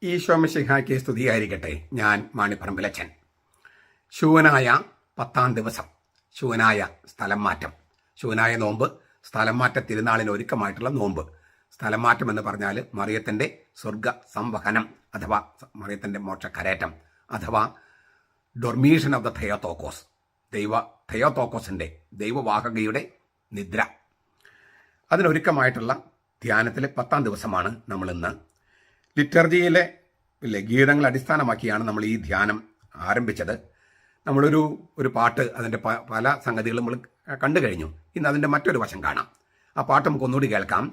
ഈശോ മിശിഹായ്ക്ക് സ്തുതിയായിരിക്കട്ടെ. ഞാൻ മാണിപ്പറമ്പിലച്ചൻ. ശൂനായ 10-ാം ദിവസം, ശൂനായ സ്ഥലം മാറ്റം, ശൂനായ നോമ്പ്, സ്ഥലം മാറ്റ തിരുനാളിന് ഒരുക്കമായിട്ടുള്ള നോമ്പ്. സ്ഥലം മാറ്റം എന്ന് പറഞ്ഞാൽ മറിയത്തിൻ്റെ സ്വർഗ സംവഹനം അഥവാ മറിയത്തിൻ്റെ മോക്ഷക്കരേറ്റം അഥവാ ഡൊർമീഷൻ ഓഫ് ദ തെയോത്തോക്കോസ്, തെയോത്തോക്കോസിൻ്റെ ദൈവവാഹകയുടെ നിദ്ര. അതിനൊരുക്കമായിട്ടുള്ള ധ്യാനത്തിലെ 10-ാം ദിവസമാണ് നമ്മളിന്ന്. ലിറ്റർജിയിലെ ഗീതങ്ങൾ അടിസ്ഥാനമാക്കിയാണ് നമ്മൾ ഈ ധ്യാനം ആരംഭിച്ചത്. നമ്മളൊരു പാട്ട്, അതിൻ്റെ പല സംഗതികളും നമ്മൾ കണ്ടു കഴിഞ്ഞു. ഇന്ന് അതിൻ്റെ മറ്റൊരു വശം കാണാം. ആ പാട്ട് നമുക്ക് ഒന്നുകൂടി കേൾക്കാം.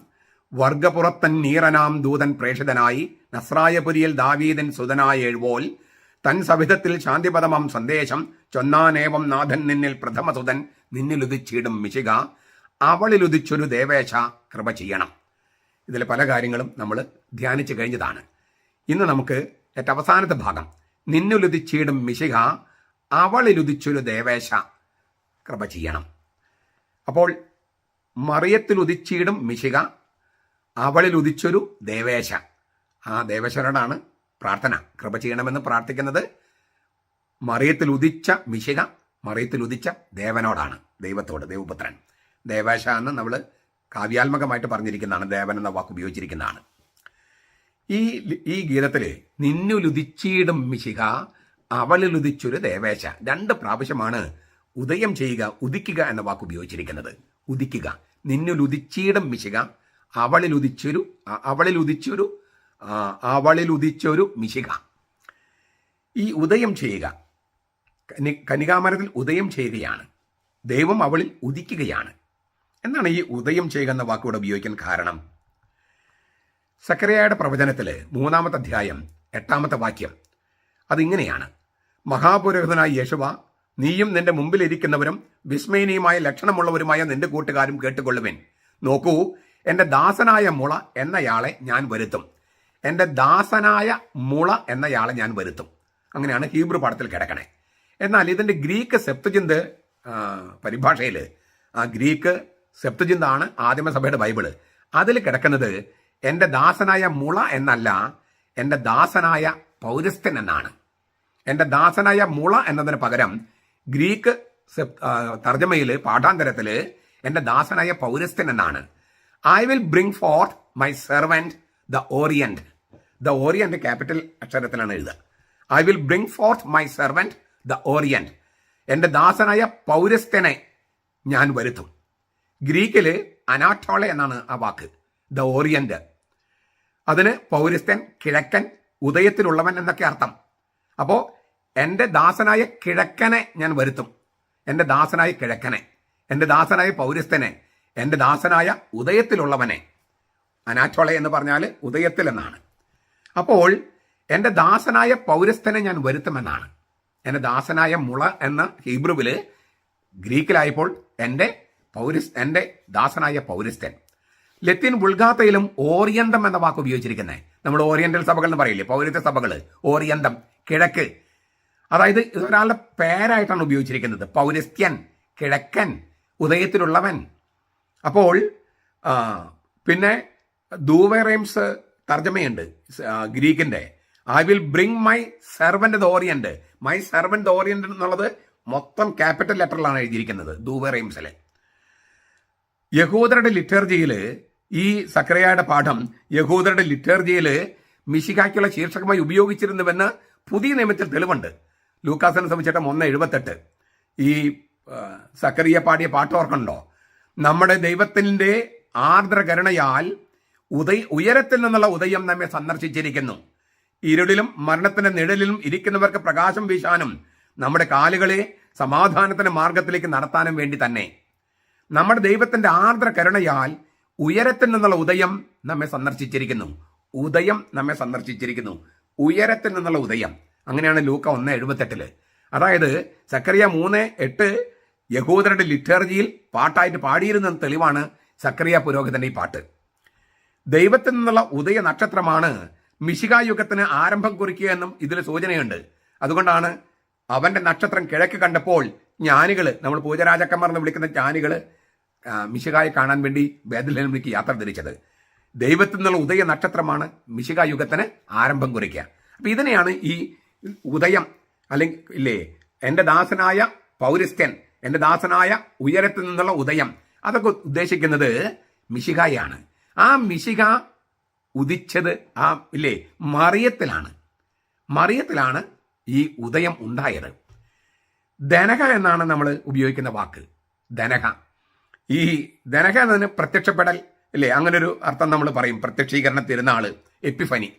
വർഗപുറത്തൻ നീറനാം ദൂതൻ പ്രേഷിതനായി, നസ്രായപുരിയിൽ ദാവീദൻ സുതനായ എഴുവോൽ, തൻ സവിധത്തിൽ ശാന്തിപദമം സന്ദേശം ചൊന്നാനേവം നാഥൻ നിന്നിൽ പ്രഥമസുതൻ, നിന്നിലുദിച്ചിടും മിശിക, അവളിലുദിച്ചൊരു ദേവേശ കൃപ ചെയ്യണം. ഇതിലെ പല കാര്യങ്ങളും നമ്മൾ ധ്യാനിച്ചു കഴിഞ്ഞതാണ്. ഇന്ന് നമുക്ക് ഏറ്റവും അവസാനത്തെ ഭാഗം, നിന്നിലുദിച്ചിടും മിശിക, അവളിലുദിച്ചൊരു ദേവേശ കൃപ ചെയ്യണം. അപ്പോൾ മറിയത്തിലുദിച്ചിടും മിശിക, അവളിലുദിച്ചൊരു ദേവേശ. ആ ദേവേശ്വരോടാണ് പ്രാർത്ഥന. കൃപ ചെയ്യണമെന്ന് പ്രാർത്ഥിക്കുന്നത് മറിയത്തിലുദിച്ച മിശിക, മറിയത്തിലുദിച്ച ദേവനോടാണ്, ദൈവത്തോട്, ദൈവപുത്രൻ. ദേവേശ എന്ന് നമ്മൾ കാവ്യാത്മകമായിട്ട് പറഞ്ഞിരിക്കുന്നതാണ്, ദേവൻ എന്ന വാക്ക് ഉപയോഗിച്ചിരിക്കുന്നതാണ്. ഈ ഗീതത്തിൽ നിന്നുലുദിച്ചിടും മിശിക, അവളിലുദിച്ചൊരു ദേവേശ, 2 പ്രാവശ്യമാണ് ഉദയം ചെയ്യുക, ഉദിക്കുക എന്ന വാക്ക് ഉപയോഗിച്ചിരിക്കുന്നത്. ഉദിക്കുക, നിന്നുലുദിച്ചിടും മിശിക, അവളിലുദിച്ചൊരു മിശിക. ഈ ഉദയം ചെയ്യുക, കനികാമരത്തിൽ ഉദയം ചെയ്യുകയാണ്. ദൈവം അവളിൽ ഉദിക്കുകയാണ്. എന്താണ് ഈ ഉദയം ചെയ്യുക എന്ന വാക്കിവിടെ ഉപയോഗിക്കാൻ കാരണം? സക്കറിയായുടെ പ്രവചനത്തിൽ 3-ാമത്തെ അധ്യായം 8-ാമത്തെ വാക്യം അതിങ്ങനെയാണ്: മഹാപുരോഹിതനായ യേശുവ, നീയും നിന്റെ മുമ്പിലിരിക്കുന്നവരും വിസ്മയനീയമായ ലക്ഷണമുള്ളവരുമായ നിന്റെ കൂട്ടുകാരും കേട്ടുകൊള്ളുവിൻ. നോക്കൂ, എൻ്റെ ദാസനായ മുള എന്നയാളെ ഞാൻ വരുത്തും. എൻ്റെ ദാസനായ മുള എന്നയാളെ ഞാൻ വരുത്തും. അങ്ങനെയാണ് ഹീബ്രു പാഠത്തിൽ കിടക്കണേ. എന്നാൽ ഇതിൻ്റെ ഗ്രീക്ക് സെപ്തുജിന്ത് പരിഭാഷയിൽ, ആ ഗ്രീക്ക് സെപ്തുജിന്താണ് ആദിമസഭയുടെ ബൈബിള്. അതിൽ കിടക്കുന്നത് എൻ്റെ ദാസനായ മുള എന്നല്ല, എൻ്റെ ദാസനായ പൗരസ്ത്യൻ എന്നാണ്. എൻ്റെ ദാസനായ മുള എന്നതിന് പകരം ഗ്രീക്ക് തർജ്ജമയിൽ, പാഠാന്തരത്തിൽ എൻ്റെ ദാസനായ പൗരസ്ത്യൻ എന്നാണ്. I will bring forth my servant the orient. The orient capital അക്ഷരത്തിലാണ് എഴുതുക. I will bring forth my servant the orient. എൻ്റെ ദാസനായ പൗരസ്ത്യനെ ഞാൻ വരുത്തും. ഗ്രീക്കിൽ അനാറ്റോള എന്നാണ് ആ വാക്ക്, ദ ഓറിയന്റ്. അതിന് പൗരസ്ത്യൻ, കിഴക്കൻ, ഉദയത്തിലുള്ളവൻ എന്നൊക്കെ അർത്ഥം. അപ്പോൾ എൻ്റെ ദാസനായ കിഴക്കനെ ഞാൻ വരുത്തും. എൻ്റെ ദാസനായ കിഴക്കനെ, എൻ്റെ ദാസനായ പൗരസ്ത്യനെ, എൻ്റെ ദാസനായ ഉദയത്തിലുള്ളവനെ. അനാറ്റോള എന്ന് പറഞ്ഞാൽ ഉദയത്തിൽ എന്നാണ്. അപ്പോൾ എൻ്റെ ദാസനായ പൗരസ്ത്യനെ ഞാൻ വരുത്തുമെന്നാണ്. എൻ്റെ ദാസനായ മുള എന്ന ഹീബ്രുവിൽ, ഗ്രീക്കിലായപ്പോൾ എൻ്റെ ദാസനായ പൗരസ്ത്യൻ. ലത്തീൻ ബുൾഗാത്തയിലും ഓറിയന്തം എന്ന വാക്ക് ഉപയോഗിച്ചിരിക്കുന്നത്. നമ്മൾ ഓറിയന്റൽ സഭകൾ എന്ന് പറയില്ലേ, പൗരസ്ത്യ സഭകൾ. ഓറിയന്തം, കിഴക്ക്. അതായത് ഒരാളുടെ പേരായിട്ടാണ് ഉപയോഗിച്ചിരിക്കുന്നത്. പൗരസ്ത്യൻ, കിഴക്കൻ, ഉദയത്തിലുള്ളവൻ. അപ്പോൾ പിന്നെ ദൂവേറേംസ് തർജ്ജമയുണ്ട് ഗ്രീക്കിന്റെ. I will bring my servant the orient. My servant the orient എന്നുള്ളത് മൊത്തം ക്യാപിറ്റൽ ലെറ്ററിലാണ് എഴുതിയിരിക്കുന്നത് ദൂവേറേംസിൽ. യഹൂദരുടെ ലിറ്റർജിയിൽ, ഈ സക്കറിയായുടെ പാഠം യഹൂദരുടെ ലിറ്റർജിയിൽ മിശിഹായ്ക്കുള്ള ശീർഷകമായി ഉപയോഗിച്ചിരുന്നുവെന്ന് പുതിയ നിയമത്തിൽ തെളിവുണ്ട്. ലൂക്കാസിനെ സംബന്ധിച്ചിട്ട് 1:78 ഈ സക്കറിയ പാടിയ പാട്ട് ഓർക്കണ്ടോ? നമ്മുടെ ദൈവത്തിൻ്റെ ആർദ്രകരുണയാൽ ഉയരത്തിൽ നിന്നുള്ള ഉദയം നമ്മെ സന്ദർശിച്ചിരിക്കുന്നു. ഇരുളിലും മരണത്തിന്റെ നിഴലിലും ഇരിക്കുന്നവർക്ക് പ്രകാശം വീശാനും നമ്മുടെ കാലുകളെ സമാധാനത്തിന്റെ മാർഗത്തിലേക്ക് നടത്താനും വേണ്ടി തന്നെ. നമ്മുടെ ദൈവത്തിന്റെ ആർദ്ര കരുണയാൽ ഉയരത്തിൽ നിന്നുള്ള ഉദയം നമ്മെ സന്ദർശിച്ചിരിക്കുന്നു. ഉദയം നമ്മെ സന്ദർശിച്ചിരിക്കുന്നു. ഉയരത്തിൽ നിന്നുള്ള ഉദയം. അങ്ങനെയാണ് ലൂക്ക 1:78. അതായത് സക്കറിയ 3:8 യഹൂദരുടെ ലിറ്റർജിയിൽ പാട്ടായിട്ട് പാടിയിരുന്ന തെളിവാണ് സക്കറിയ പുരോഹിതന്റെ ഈ പാട്ട്. ദൈവത്തിൽ നിന്നുള്ള ഉദയ നക്ഷത്രമാണ് മിശിഹായുഗത്തിന് ആരംഭം കുറിക്കുക എന്നും ഇതിൽ സൂചനയുണ്ട്. അതുകൊണ്ടാണ് അവന്റെ നക്ഷത്രം കിഴക്ക് കണ്ടപ്പോൾ ജ്ഞാനികൾ, നമ്മൾ പൂജരാജക്കന്മാർ എന്ന് വിളിക്കുന്ന ജ്ഞാനികൾ മിശിഹായെ കാണാൻ വേണ്ടി ബേത്ലഹേമിലേക്ക് യാത്ര തിരിച്ചത്. ദൈവത്തിൽ നിന്നുള്ള ഉദയ നക്ഷത്രമാണ് മിശിഹ യുഗത്തിന് ആരംഭം കുറിക്കുക. അപ്പം ഇതിനെയാണ് ഈ ഉദയം അല്ലെങ്കിൽ ഇല്ലേ എൻ്റെ ദാസനായ പൗരസ്ത്യൻ, എൻ്റെ ദാസനായ ഉയരത്തിൽ നിന്നുള്ള ഉദയം, അതൊക്കെ ഉദ്ദേശിക്കുന്നത് മിശിഹായാണ്. ആ മിശിഹ ഉദിച്ചത് ഇല്ലേ മറിയത്തിലാണ് ഈ ഉദയം ഉണ്ടായത്. ധനക എന്നാണ് നമ്മൾ ഉപയോഗിക്കുന്ന വാക്ക്, ധനക. ഈ ധനക എന്നതിന് പ്രത്യക്ഷപ്പെടൽ ഇല്ലേ, അങ്ങനൊരു അർത്ഥം നമ്മൾ പറയും. പ്രത്യക്ഷീകരണ തിരുനാള്, എപ്പിഫനി,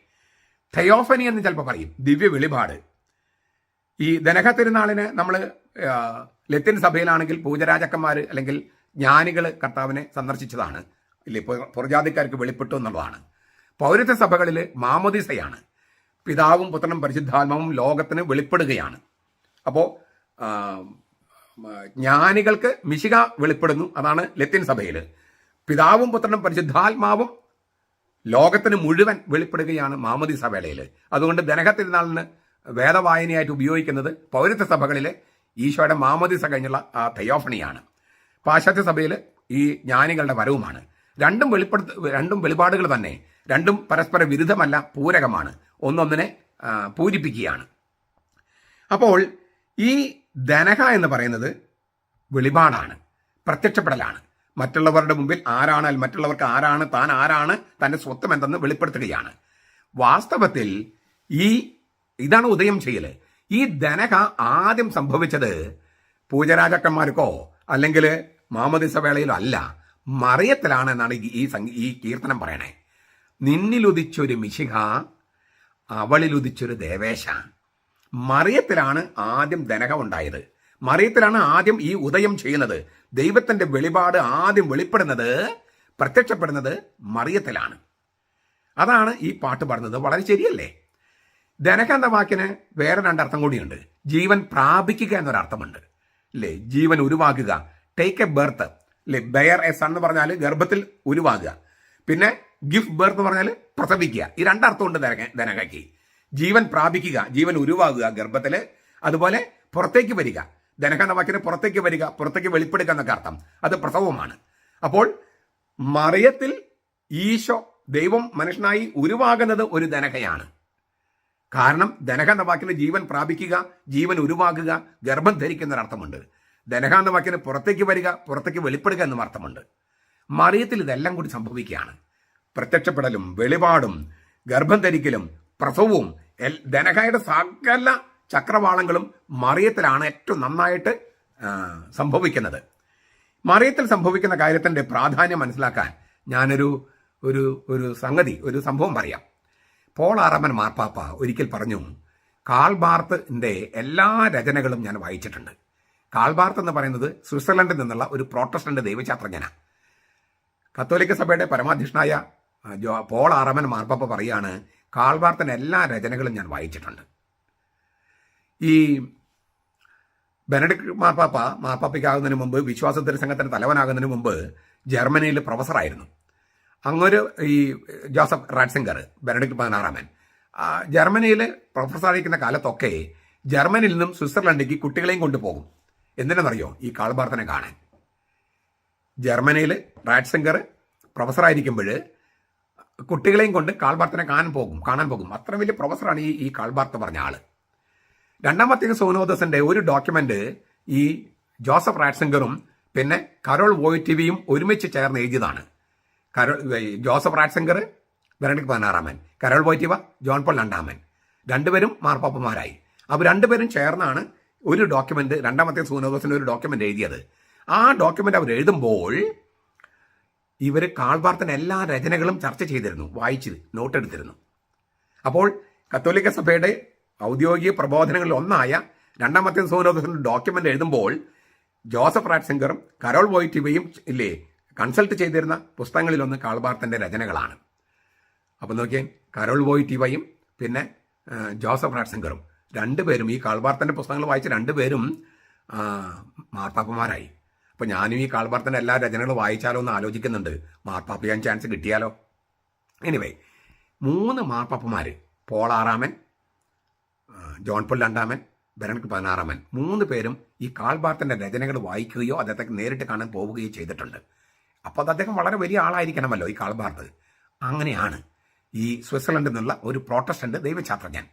തയോഫനി എന്ന് ചിലപ്പോൾ പറയും, ദിവ്യ വെളിപാട്. ഈ ധനക തിരുനാളിന് നമ്മൾ ലത്തിൻ സഭയിലാണെങ്കിൽ പൂജരാജക്കന്മാർ അല്ലെങ്കിൽ ജ്ഞാനികൾ കർത്താവിനെ സന്ദർശിച്ചതാണ് ഇല്ലേ, പുറജാതിക്കാർക്ക് വെളിപ്പെട്ടു എന്നുള്ളതാണ്. പൗരത്വ സഭകളിൽ മാമോദീസയാണ്, പിതാവും പുത്രനും പരിശുദ്ധാത്മാവും ലോകത്തിന് വെളിപ്പെടുകയാണ്. അപ്പോൾ ജ്ഞാനികൾക്ക് മിശിഹ വെളിപ്പെടുന്നു, അതാണ് ലത്തിൻ സഭയിൽ. പിതാവും പുത്രനും പരിശുദ്ധാത്മാവും ലോകത്തിന് മുഴുവൻ വെളിപ്പെടുകയാണ് മാമോദീസ വേളയിൽ. അതുകൊണ്ട് ധനക തിരുനാളിന് വേദവായനയായിട്ട് ഉപയോഗിക്കുന്നത് പൗരത്വ സഭകളിലെ ഈശോയുടെ മാമോദീസ കഴിഞ്ഞുള്ള ആ തയോഫണിയാണ്. പാശ്ചാത്യ സഭയിൽ ഈ ജ്ഞാനികളുടെ വരവുമാണ്. രണ്ടും വെളിപാടുകൾ തന്നെ, രണ്ടും പരസ്പര വിരുദ്ധമല്ല, പൂരകമാണ്, ഒന്നൊന്നിനെ പൂരിപ്പിക്കുകയാണ്. അപ്പോൾ ഈ ധനക എന്ന് പറയുന്നത് വെളിപാടാണ്, പ്രത്യക്ഷപ്പെടലാണ്. മറ്റുള്ളവരുടെ മുമ്പിൽ മറ്റുള്ളവർക്ക് ആരാണ്, താൻ ആരാണ്, തൻ്റെ സ്വത്വം എന്തെന്ന് വെളിപ്പെടുത്തുകയാണ്. വാസ്തവത്തിൽ ഇതാണ് ഉദയം ചെയ്യൽ. ഈ ധനക ആദ്യം സംഭവിച്ചത് പൂജരാജക്കന്മാർക്കോ അല്ലെങ്കിൽ മാമോദീസ വേളയിലോ അല്ല, മറിയത്തിലാണ് എന്നാണ് ഈ കീർത്തനം പറയണേ. നിന്നിലുദിച്ചൊരു മിശിഹ, അവളിലുദിച്ചൊരു ദേവേശ. മറിയത്തിലാണ് ആദ്യം ധനക ഉണ്ടായത്. മറിയത്തിലാണ് ആദ്യം ഈ ഉദയം ചെയ്യുന്നത്. ദൈവത്തിന്റെ വെളിപാട് ആദ്യം വെളിപ്പെടുന്നത്, പ്രത്യക്ഷപ്പെടുന്നത് മറിയത്തിലാണ്. അതാണ് ഈ പാട്ട് പറഞ്ഞത്. വളരെ ശരിയല്ലേ? ധനക എന്ന വാക്കിന് വേറെ രണ്ടർത്ഥം കൂടിയുണ്ട്. ജീവൻ പ്രാപിക്കുക എന്നൊരർത്ഥമുണ്ട് അല്ലേ, ജീവൻ ഉരുവാകുക, ടേക്ക് എ ബർത്ത് അല്ലേ, ബെയർ എ സൺ എന്ന് പറഞ്ഞാൽ ഗർഭത്തിൽ ഉരുവാകുക, പിന്നെ ഗിഫ് ബർത്ത് എന്ന് പറഞ്ഞാൽ പ്രസവിക്കുക. ഈ രണ്ടർത്ഥമുണ്ട് ധനകയ്ക്ക്. ജീവൻ പ്രാപിക്കുക, ജീവൻ ഉരുവാകുക ഗർഭത്തിൽ, അതുപോലെ പുറത്തേക്ക് വരിക. ധനക എന്ന വാക്കിന് പുറത്തേക്ക് വരിക, പുറത്തേക്ക് വെളിപ്പെടുക എന്നൊക്കെ അർത്ഥം. അത് പ്രസവമാണ്. അപ്പോൾ മറിയത്തിൽ ഈശോ ദൈവം മനുഷ്യനായി ഉരുവാകുന്നത് ഒരു ധനകയാണ്. കാരണം ധനക എന്ന വാക്കിന് ജീവൻ പ്രാപിക്കുക, ജീവൻ ഉരുവാകുക, ഗർഭം ധരിക്കുന്ന ഒരർത്ഥമുണ്ട്. ധനക എന്ന വാക്കിന് പുറത്തേക്ക് വരിക, പുറത്തേക്ക് വെളിപ്പെടുക എന്നും അർത്ഥമുണ്ട്. മറിയത്തിൽ ഇതെല്ലാം കൂടി സംഭവിക്കുകയാണ്. പ്രത്യക്ഷപ്പെടലും വെളിപാടും ഗർഭം ധരിക്കലും പ്രസവവും ധനകയുടെ സകല ചക്രവാളങ്ങളും മറിയത്തിലാണ് ഏറ്റവും നന്നായിട്ട് സംഭവിക്കുന്നത്. മറിയത്തിൽ സംഭവിക്കുന്ന കാര്യത്തിൻ്റെ പ്രാധാന്യം മനസ്സിലാക്കാൻ ഞാനൊരു ഒരു സംഭവം പറയാം. പോൾ ആറാമൻ മാർപ്പാപ്പ ഒരിക്കൽ പറഞ്ഞു, കാൾബാർത്തിന്റെ എല്ലാ രചനകളും ഞാൻ വായിച്ചിട്ടുണ്ട്. കാൾബാർത്ത് എന്ന് പറയുന്നത് സ്വിറ്റ്സർലൻഡിൽ നിന്നുള്ള ഒരു പ്രോട്ടസ്റ്റന്റ് ദൈവശാസ്ത്രജ്ഞനാണ്. കത്തോലിക്ക സഭയുടെ പരമാധ്യക്ഷനായ പോൾ ആറാമൻ മാർപ്പാപ്പ പറയാണ്, കാൾബാർത്തിന്റെ എല്ലാ രചനകളും ഞാൻ വായിച്ചിട്ടുണ്ട്. ഈ ബെനഡിക്ട് മാർപ്പാപ്പയ്ക്കാകുന്നതിന് മുമ്പ്, വിശ്വാസോത്തര സംഘത്തിന്റെ തലവനാകുന്നതിന് മുമ്പ് ജർമ്മനിയിൽ പ്രൊഫസറായിരുന്നു. അങ്ങൊരു ഈ ജോസഫ് റാറ്റ്സിംഗർ, ബെനഡിക്ട് 16 ജർമ്മനിയിൽ പ്രൊഫസറായിരിക്കുന്ന കാലത്തൊക്കെ ജർമ്മനിയിൽ നിന്നും സ്വിറ്റ്സർലൻഡിലേക്ക് കുട്ടികളെയും കൊണ്ടുപോകും. എന്തിനെന്നറിയോ? ഈ കാൾബാർത്തിനെ കാണാൻ. ജർമ്മനിയിൽ റാറ്റ്സിംഗർ പ്രൊഫസറായിരിക്കുമ്പോൾ കുട്ടികളെയും കൊണ്ട് കാൾബാർത്തിനെ കാണാൻ പോകും. അത്ര വലിയ പ്രൊഫസറാണ് ഈ കാൾബാർത്ത് പറഞ്ഞ ആള്. രണ്ടാം വത്തിക്കാൻ സോനോദസിന്റെ ഒരു ഡോക്യുമെന്റ് ഈ ജോസഫ് റാറ്റ്സിംഗറും പിന്നെ കരോൾ വോയ്റ്റിവിയും ഒരുമിച്ച് ചേർന്ന് എഴുതിയതാണ്. ജോസഫ് റാറ്റ്സിംഗർ ബെനഡിക്ട് 16, കരോൾ വോയ്റ്റിവ ജോൺ പോൾ 2 രണ്ടുപേരും മാർപ്പാപ്പമാരായി. അപ്പോൾ രണ്ടുപേരും ചേർന്നാണ് ഒരു ഡോക്യുമെന്റ്, രണ്ടാമത്തെ സൂനോദസിന്റെ ഒരു ഡോക്യുമെന്റ് എഴുതിയത്. ആ ഡോക്യുമെന്റ് അവർ എഴുതുമ്പോൾ ഇവർ കാൾബാർത്തിന്റെ എല്ലാ രചനകളും ചർച്ച ചെയ്തിരുന്നു, വായിച്ച് നോട്ടെടുത്തിരുന്നു. അപ്പോൾ കത്തോലിക്ക സഭയുടെ ഔദ്യോഗിക പ്രബോധനങ്ങളിൽ ഒന്നായ രണ്ടാമത്തെ സൂനോദസിന്റെ ഡോക്യുമെന്റ് എഴുതുമ്പോൾ ജോസഫ് റാറ്റ്സിംഗറും കരോൾ വോയ്റ്റിവയും ഇല്ലേ കൺസൾട്ട് ചെയ്തിരുന്ന പുസ്തകങ്ങളിലൊന്ന് കാൾബാർത്തിന്റെ രചനകളാണ്. അപ്പം നോക്കിയാൽ കരോൾ വോയ്റ്റിവയും പിന്നെ ജോസഫ് റാറ്റ്സിംഗറും രണ്ടുപേരും ഈ കാൾബാർത്തിന്റെ പുസ്തകങ്ങൾ വായിച്ച രണ്ടുപേരും മാർപ്പാപ്പമാരായി. അപ്പോൾ ഞാനും ഈ കാൾബാർത്തിന്റെ എല്ലാ രചനകളും വായിച്ചാലോ എന്ന് ആലോചിക്കുന്നുണ്ട്. മാർപ്പാപ്പ ചെയ്യാൻ ചാൻസ് കിട്ടിയാലോ? എനിവേ, 3 മാർപ്പാപ്പമാർ, പോൾ 6, ജോൺ പോൾ 2, ബെനഡിക്ട് 16 3 പേരും ഈ കാൾബാർത്തിന്റെ രചനകൾ വായിക്കുകയോ അദ്ദേഹത്തെ നേരിട്ട് കാണാൻ പോവുകയോ ചെയ്തിട്ടുണ്ട്. അപ്പോൾ അത് അദ്ദേഹം വളരെ വലിയ ആളായിരിക്കണമല്ലോ ഈ കാൾബാർത്ത്. അങ്ങനെയാണ് ഈ സ്വിറ്റ്സർലൻഡിൽ നിന്നുള്ള ഒരു പ്രോട്ടസ്റ്റന്റ് ദൈവശാസ്ത്രജ്ഞൻ.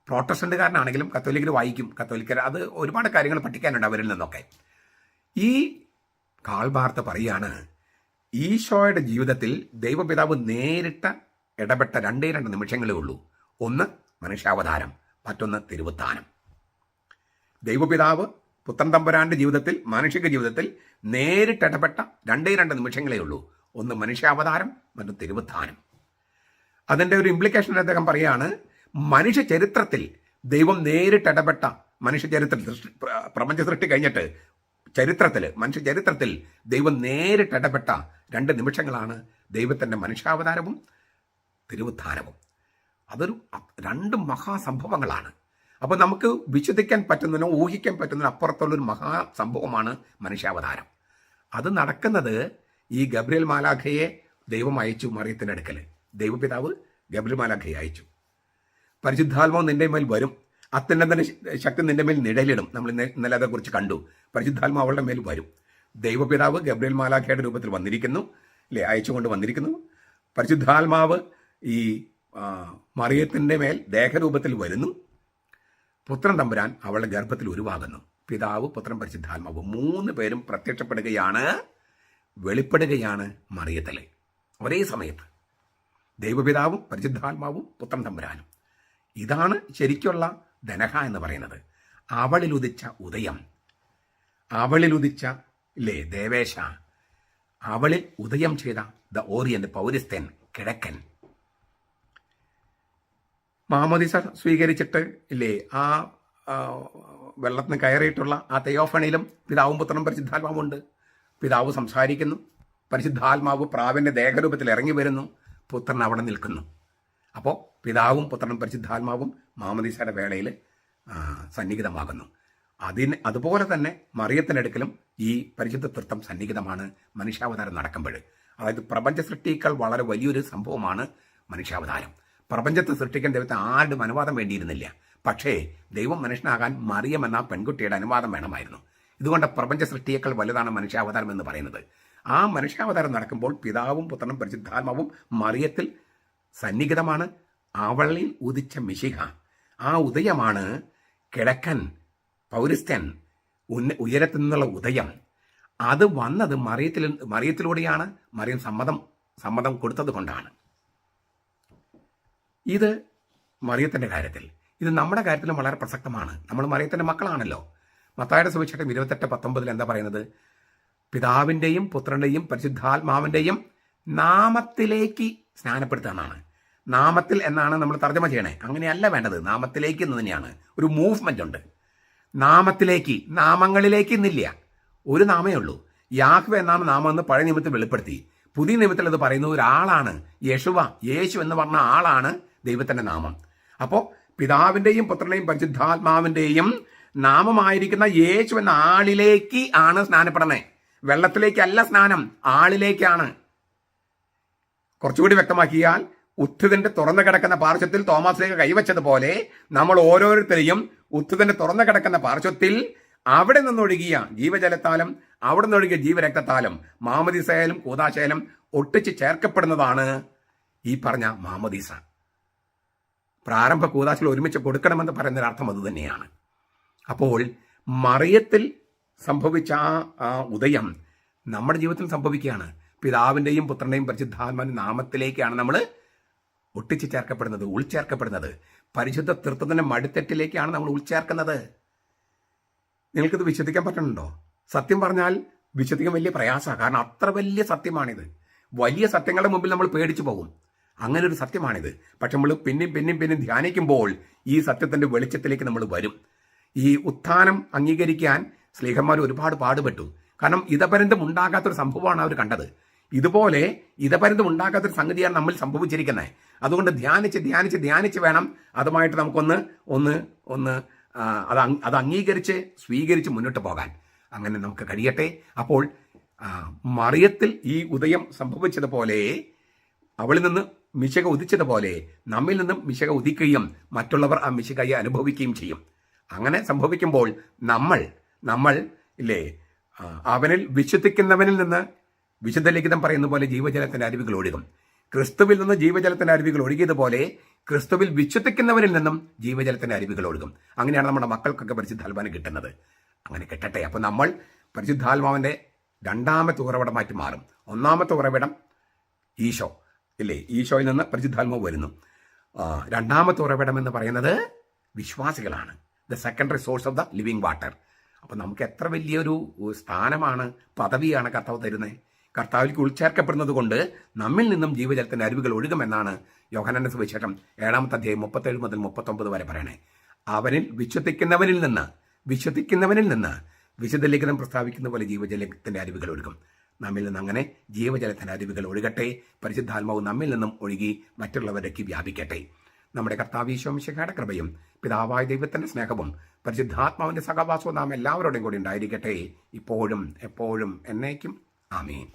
പ്രോട്ടസ്റ്റന്റുകാരനാണെങ്കിലും കത്തോലിക്കർ വായിക്കും, കത്തോലിക്കർ അത് ഒരുപാട് കാര്യങ്ങൾ പഠിക്കാനുണ്ട് അവരിൽ നിന്നൊക്കെ. ഈ കാൾബാർത്ത് പറയാണ്, ഈശോയുടെ ജീവിതത്തിൽ ദൈവപിതാവ് നേരിട്ട് ഇടപെട്ട രണ്ടേ രണ്ട് നിമിഷങ്ങളേ ഉള്ളൂ. ഒന്ന് മനുഷ്യാവതാരം, മറ്റൊന്ന് തിരുവുത്ഥാനം. ദൈവപിതാവ് പുത്രൻ തമ്പുരാന്റെ ജീവിതത്തിൽ, മാനുഷിക ജീവിതത്തിൽ നേരിട്ട് ഇടപെട്ട രണ്ടേ രണ്ട് നിമിഷങ്ങളേ ഉള്ളൂ. ഒന്ന് മനുഷ്യാവതാരം, മറ്റൊന്ന് തിരുവുത്ഥാനം. അതിൻ്റെ ഒരു ഇംപ്ലിക്കേഷൻ അദ്ദേഹം പറയാണ്, മനുഷ്യ ചരിത്രത്തിൽ ദൈവം നേരിട്ട് ഇടപെട്ട, മനുഷ്യ ചരിത്രത്തിൽ പ്രപഞ്ച സൃഷ്ടി കഴിഞ്ഞിട്ട് മനുഷ്യ ചരിത്രത്തിൽ ദൈവം നേരിട്ട് ഇടപെട്ട രണ്ട് നിമിഷങ്ങളാണ് ദൈവത്തിൻ്റെ മനുഷ്യാവതാരവും തിരുവുത്ഥാനവും. അതൊരു രണ്ട് മഹാസംഭവങ്ങളാണ്. അപ്പോൾ നമുക്ക് വിശ്വസിക്കാൻ പറ്റുന്നതിനോ ഊഹിക്കാൻ പറ്റുന്നതിനോ അപ്പുറത്തുള്ളൊരു മഹാസംഭവമാണ് മനുഷ്യാവതാരം. അത് നടക്കുന്നത് ഈ ഗബ്രിയേൽ മാലാഖയെ ദൈവം അയച്ചു മറിയത്തിൻ്റെ അടുക്കൽ. ദൈവപിതാവ് ഗബ്രിയേൽ മാലാഖയെ അയച്ചു. പരിശുദ്ധാത്മാവ് നിന്റെ മേൽ വരും, അത്യുന്നതന്റെ ശക്തി നിന്റെ മേൽ നിഴലിടും. നമ്മൾ ഇന്നലെ അതേക്കുറിച്ച് കണ്ടു. പരിശുദ്ധാത്മാവ് അവളുടെ മേൽ വരും. ദൈവപിതാവ് ഗബ്രിയേൽ മാലാഖയുടെ രൂപത്തിൽ വന്നിരിക്കുന്നു, അല്ലേ, അയച്ചുകൊണ്ട് വന്നിരിക്കുന്നു. പരിശുദ്ധാത്മാവ് ഈ മറിയത്തിൻ്റെ മേൽ ദേഹരൂപത്തിൽ വരുന്നു. പുത്രൻ തമ്പുരാൻ അവളുടെ ഗർഭത്തിൽ ഉരുവാകുന്നു. പിതാവ്, പുത്രൻ, പരിശുദ്ധാത്മാവ് മൂന്ന് പേരും പ്രത്യക്ഷപ്പെടുകയാണ്, വെളിപ്പെടുകയാണ് മറിയത്തിൽ ഒരേ സമയത്ത്. ദൈവപിതാവും പരിശുദ്ധാത്മാവും പുത്രൻ തമ്പുരാനും. ഇതാണ് ശരിക്കുള്ള ധനഹ എന്ന് പറയുന്നത്. അവളിൽ ഉദിച്ച ഉദയം, അവളിൽ ഉദിച്ച, ഇല്ലേ, ദേവേശ, അവളിൽ ഉദയം ചെയ്ത ദ ഓറിയന്റ്, പൗരസ്ത്യൻ, കിഴക്കൻ. മാമോദിസ സ്വീകരിച്ചിട്ട്, ഇല്ലേ, ആ വെള്ളത്തിന് കയറിയിട്ടുള്ള ആ തെയോഫണിയിലും പിതാവും പുത്രനും പരിശുദ്ധാത്മാവും ഉണ്ട്. പിതാവ് സംസാരിക്കുന്നു, പരിശുദ്ധാത്മാവ് പ്രാവിൻ്റെ ദേഹരൂപത്തിൽ ഇറങ്ങി വരുന്നു, പുത്രൻ അവിടെ നിൽക്കുന്നു. അപ്പോൾ പിതാവും പുത്രനും പരിശുദ്ധാത്മാവും മാമോദിസയുടെ വേളയിൽ സന്നിഹിതമാകുന്നു. അതുപോലെ തന്നെ മറിയത്തിനടുക്കലും ഈ പരിശുദ്ധ തൃത്വം സന്നിഹിതമാണ് മനുഷ്യാവതാരം നടക്കുമ്പോൾ. അതായത് പ്രപഞ്ച സൃഷ്ടിയേക്കാൾ വളരെ വലിയൊരു സംഭവമാണ് മനുഷ്യാവതാരം. പ്രപഞ്ചത്തെ സൃഷ്ടിക്കാൻ ദൈവത്തെ ആരുടെയും അനുവാദം വേണ്ടിയിരുന്നില്ല. പക്ഷേ ദൈവം മനുഷ്യനാകാൻ മറിയം എന്ന പെൺകുട്ടിയുടെ അനുവാദം വേണമായിരുന്നു. ഇതുകൊണ്ട് പ്രപഞ്ച സൃഷ്ടിയേക്കാൾ വലുതാണ് മനുഷ്യാവതാരം എന്ന് പറയുന്നത്. ആ മനുഷ്യാവതാരം നടക്കുമ്പോൾ പിതാവും പുത്രനും പരിശുദ്ധാത്മാവും മറിയത്തിൽ സന്നിഹിതമാണ്. അവളിൽ ഉദിച്ച മിശിഹ, ആ ഉദയമാണ് കിഴക്കൻ, പൗരസ്ത്യൻ, ഉയരത്തിൽ നിന്നുള്ള ഉദയം. അത് വന്നത് മറിയത്തിലൂടെയാണ്. മറിയം സമ്മതം കൊടുത്തത് കൊണ്ടാണ്. ഇത് മറിയത്തിൻ്റെ കാര്യത്തിൽ. ഇത് നമ്മുടെ കാര്യത്തിലും വളരെ പ്രസക്തമാണ്. നമ്മൾ മറിയത്തിൻ്റെ മക്കളാണല്ലോ. മത്തായിയുടെ സുവിശേഷം 28:19 എന്താ പറയുന്നത്? പിതാവിൻ്റെയും പുത്രൻ്റെയും പരിശുദ്ധാത്മാവിൻ്റെയും നാമത്തിലേക്ക് സ്നാനപ്പെടുത്തുകയാണ്. നാമത്തിൽ എന്നാണ് നമ്മൾ തർജ്ജമ ചെയ്യണേ. അങ്ങനെയല്ല വേണ്ടത്, നാമത്തിലേക്ക് എന്ന് തന്നെയാണ്. ഒരു മൂവ്മെൻ്റ് ഉണ്ട്. നാമത്തിലേക്ക്, നാമങ്ങളിലേക്ക് എന്നില്ല. ഒരു നാമേ ഉള്ളൂ. യാഹ്വേ എന്നാണ് നാമം എന്ന് പഴയ നിയമത്തിൽ വെളിപ്പെടുത്തി. പുതിയ നിയമത്തിൽ അത് പറയുന്ന ഒരാളാണ് യേശു എന്ന് പറഞ്ഞ ആളാണ് ദൈവത്തിൻ്റെ നാമം. അപ്പോൾ പിതാവിൻ്റെയും പുത്രൻ്റെയും പരിശുദ്ധാത്മാവിൻ്റെയും നാമമായിരിക്കുന്ന യേശു എന്ന ആളിലേക്ക് ആണ് സ്നാനപ്പെടണേ. വെള്ളത്തിലേക്കല്ല സ്നാനം, ആളിലേക്കാണ്. കുറച്ചുകൂടി വ്യക്തമാക്കിയാൽ, ഉത്ഥിതന്റെ തുറന്നു കിടക്കുന്ന പാർശ്വത്തിൽ തോമാസിലേക്ക് കൈവച്ചതുപോലെ നമ്മൾ ഓരോരുത്തരെയും ഉത്ഥിതന്റെ തുറന്നു കിടക്കുന്ന പാർശ്വത്തിൽ അവിടെ നിന്നൊഴുകിയ ജീവജലത്താലും അവിടെ നിന്നൊഴുകിയ ജീവരക്തത്താലും മാമോദീസയിലും കൂദാശയിലും ഒട്ടിച്ച് ചേർക്കപ്പെടുന്നതാണ് ഈ പറഞ്ഞ മാമോദീസ. പ്രാരംഭ കൂദാശയിൽ ഒരുമിച്ച് കൊടുക്കണമെന്ന് പറയുന്നൊരർത്ഥം അത് തന്നെയാണ്. അപ്പോൾ മറിയത്തിൽ സംഭവിച്ച ആ ഉദയം നമ്മുടെ ജീവിതത്തിൽ സംഭവിക്കുകയാണ്. പിതാവിൻ്റെയും പുത്രൻ്റെയും പരിശുദ്ധാത്മാവിൻ്റെ നാമത്തിലേക്കാണ് നമ്മൾ ഒട്ടിച്ച് ചേർക്കപ്പെടുന്നത്, ഉൾച്ചേർക്കപ്പെടുന്നത്. പരിശുദ്ധ തൃത്വത്തിൻ്റെ മടിത്തെറ്റിലേക്കാണ് നമ്മൾ ഉൾച്ചേർക്കുന്നത്. നിങ്ങൾക്കിത് വിശ്വസിക്കാൻ പറ്റുന്നുണ്ടോ? സത്യം പറഞ്ഞാൽ വിശ്വസിക്കാൻ വലിയ പ്രയാസമാണ്. കാരണം അത്ര വലിയ സത്യമാണിത്. വലിയ സത്യങ്ങളുടെ മുമ്പിൽ നമ്മൾ പേടിച്ചു പോകും. അങ്ങനെ ഒരു സത്യമാണിത്. പക്ഷെ നമ്മൾ പിന്നെയും ധ്യാനിക്കുമ്പോൾ ഈ സത്യത്തിൻ്റെ വെളിച്ചത്തിലേക്ക് നമ്മൾ വരും. ഈ ഉത്ഥാനം അംഗീകരിക്കാൻ സ്ലീഹന്മാർ ഒരുപാട് പാടുപെട്ടു. കാരണം ഇതപര്യന്തം ഉണ്ടാകാത്തൊരു സംഭവമാണ് അവർ കണ്ടത്. ഇതുപോലെ ഇതപര്യന്തം ഉണ്ടാകാത്തൊരു സംഗതിയാണ് നമ്മൾ സംഭവിച്ചിരിക്കുന്നത്. അതുകൊണ്ട് ധ്യാനിച്ച് വേണം അതുമായിട്ട് നമുക്കൊന്ന് അത് അംഗീകരിച്ച് സ്വീകരിച്ച് മുന്നോട്ട് പോകാൻ. അങ്ങനെ നമുക്ക് കഴിയട്ടെ. അപ്പോൾ മറിയത്തിൽ ഈ ഉദയം സംഭവിച്ചതുപോലെ, അവളിൽ നിന്ന് മിശിഹ ഉദിച്ചതുപോലെ നമ്മിൽ നിന്നും മിശിഹ ഉദിക്കുകയും മറ്റുള്ളവർ ആ മിശിഹയെ അനുഭവിക്കുകയും ചെയ്യും. അങ്ങനെ സംഭവിക്കുമ്പോൾ നമ്മൾ ഇല്ലേ, അവനിൽ വിശ്വസിക്കുന്നവനിൽ നിന്ന് വിശുദ്ധ ലിഖിതം പറയുന്ന പോലെ ജീവജലത്തിൻ്റെ അരുവികൾ ഒഴുകും. ക്രിസ്തുവിൽ നിന്ന് ജീവജലത്തിന്റെ അരുവികൾ ഒഴുകിയതുപോലെ ക്രിസ്തുവിൽ വിശ്വസിക്കുന്നവരിൽ നിന്നും ജീവജലത്തിന്റെ അരുവികൾ ഒഴുകും. അങ്ങനെയാണ് നമ്മുടെ മക്കൾക്കൊക്കെ പരിശുദ്ധാത്മാവിനെ കിട്ടുന്നത്. അങ്ങനെ കിട്ടട്ടെ. അപ്പോൾ നമ്മൾ പരിശുദ്ധാത്മാവിന്റെ രണ്ടാമത്തെ ഉറവിടമായിട്ട് മാറും. ഒന്നാമത്തെ ഉറവിടം ഈശോ ഇല്ലേ, ഈശോയിൽ നിന്ന് പരിശുദ്ധാത്മാവ് വരുന്നു. രണ്ടാമത്തെ ഉറവിടം എന്ന് പറയുന്നത് വിശ്വാസികളാണ്. The secondary source of the living water. അപ്പം നമുക്ക് എത്ര വലിയൊരു സ്ഥാനമാണ്, പദവിയാണ് കർത്താവ് തരുന്നത്. കർത്താവിലേക്ക് ഉൾച്ചേർക്കപ്പെടുന്നത് കൊണ്ട് നമ്മിൽ നിന്നും ജീവജലത്തിന്റെ അരുവികൾ ഒഴുകുമെന്നാണ് യോഹന്നാന്റെ സുവിശേഷം 7-ാമത്തെ അധ്യായം 37 മുതൽ 39 വരെ പറയണേ. അവനിൽ വിശ്വസിക്കുന്നവനിൽ നിന്ന് വിശുദ്ധ ലിഖിതം പ്രസ്താവിക്കുന്ന പോലെ ജീവജലത്തിന്റെ അരുവികൾ ഒഴുകും. നമ്മിൽ നിന്ന് അങ്ങനെ ജീവജലത്തിന്റെ അരുവികൾ ഒഴുകട്ടെ. പരിശുദ്ധാത്മാവ് നമ്മിൽ നിന്നും ഒഴുകി മറ്റുള്ളവരേക്ക് വ്യാപിക്കട്ടെ. നമ്മുടെ കർത്താവ് ഈശോ മിശിഹായുടെ കൃപയും പിതാവായ ദൈവത്തിന്റെ സ്നേഹവും പരിശുദ്ധാത്മാവിന്റെ സഹവാസവും നാം എല്ലാവരോടും കൂടി ഉണ്ടായിരിക്കട്ടെ, ഇപ്പോഴും എപ്പോഴും എന്നേക്കും. ആമേൻ.